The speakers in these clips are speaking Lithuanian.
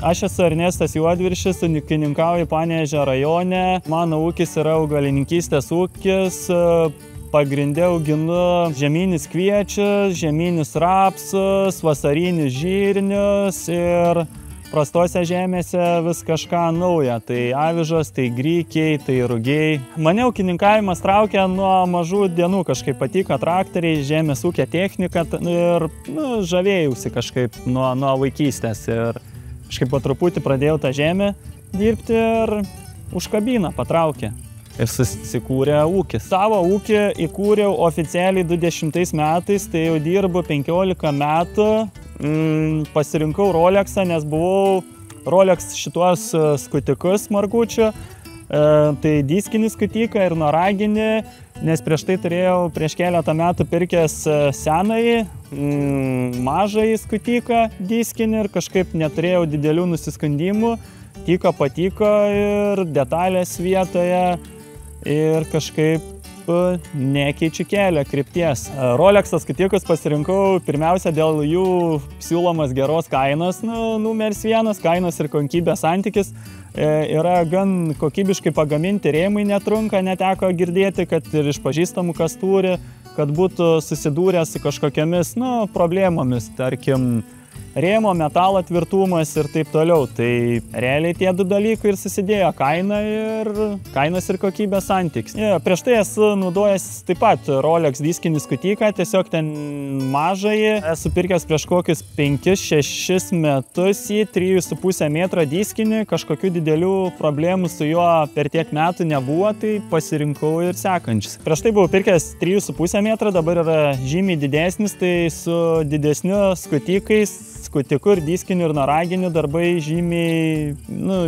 Aš esu Ernestas Juodviršis, ūkininkauju Panevėžio rajone. Mano ūkis yra augalininkystės ūkis. Pagrinde auginu žieminius kviečius, žieminius rapsus, vasarinius žirnius ir prastose žemėse vis kažką naują. Tai avižos, tai grykiai, tai rugiai. Mane ūkininkavimas traukia nuo mažų dienų. Kažkaip patiko traktoriai, žemės ūkio technika ir žavėjausi kažkaip nuo vaikystės. Ir kažkaip po truputį pradėjau tą žemę dirbti ir užkabina, patraukė. Ir susikūrė ūkį. Savo ūkį įkūriau oficialiai 20 metais, tai jau dirbu 15 metų. Pasirinkau Rolexą, nes buvau Rolex šituos skutikus margučių. Tai diskinį skutiką ir noraginį, nes prieš tai turėjau prieš keletą metų pirkęs senąjį, mažąjį skutiką diskinį ir kažkaip neturėjau didelių nusiskundimų. Patiko ir detalės vietoje ir kažkaip nekeičiu kelio krypties. Rolex'o skutikus pasirinkau pirmiausia dėl jų siūlomas geros kainos. Numeris 1, kainos ir kokybės santykis. Yra gan kokybiškai pagaminti, rėmai netrunka, neteko girdėti, kad ir iš pažįstamų kas turi, kad būtų susidūrę su kažkokiamis problemomis, tarkim, rėmo, metalo tvirtumas ir taip toliau. Tai realiai tie du dalykai ir susidėjo kainos ir kokybės santykis. Prieš tai esu naudojęs taip pat Rolex diskinį skutiką, tiesiog ten mažąjį. Esu pirkęs prieš kokius 5-6 metus į 3,5 metrą diskinį. Kažkokių didelių problemų su juo per tiek metų nebuvo, tai pasirinkau ir sekančius. Prieš tai buvau pirkęs 3,5 metrą, dabar yra žymiai didesnis, tai su didesniu skutiku ir diskiniu ir noraginiu darbai žymiai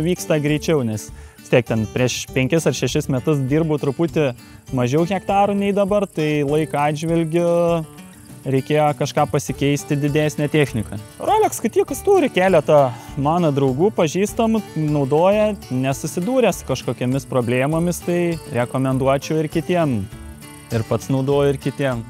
vyksta greičiau, nes vis tiek ten prieš 5 ar 6 metus dirbau truputį mažiau hektarų nei dabar, tai laiko atžvilgiu reikėjo kažką pasikeisti didesnę techniką. Rolex skutikus turi keletą mano draugų, pažįstamų, naudoja, nesusidūrė su kažkokiamis problemomis, tai rekomenduočiau ir kitiem. Ir pats naudoju ir kitiem.